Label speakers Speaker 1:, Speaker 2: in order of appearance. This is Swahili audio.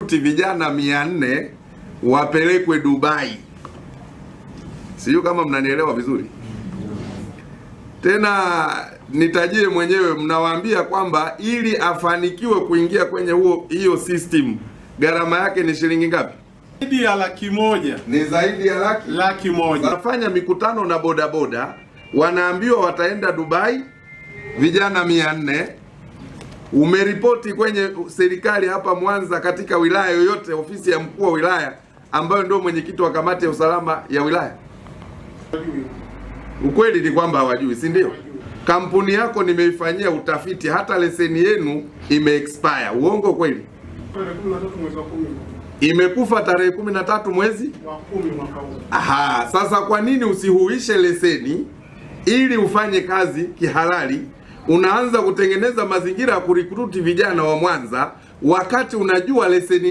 Speaker 1: kurekruti vijana 400 wapelekwe Dubai. Sio kama mnanielewa vizuri. Tena nitajie mwenyewe, mnawaambia kwamba ili afanikiwe kuingia kwenye hiyo system gharama yake ni shilingi ngapi?
Speaker 2: Zaidi ya $100,000.
Speaker 1: Ni zaidi ya
Speaker 2: $100,000.
Speaker 1: Wanafanya mikutano na bodaboda, wanaambiwa wataenda Dubai vijana 400. Umeripoti kwenye serikali hapa Mwanza, katika wilaya yoyote, ofisi ya mkuu wa wilaya ambayo ndio mwenyekiti wa kamati ya usalama ya wilaya? Ukweli ni kwamba hawajui, si ndio? Kampuni yako nimeifanyia utafiti, hata leseni yenu ime-expire. Uongo kweli? Imekufa tarehe 13 mwezi wa 10 mwaka huu. Aha, sasa kwa nini usihuishe leseni ili ufanye kazi kihalali? Unaanza kutengeneza mazingira ya kurekruti vijana wa Mwanza wakati unajua leseni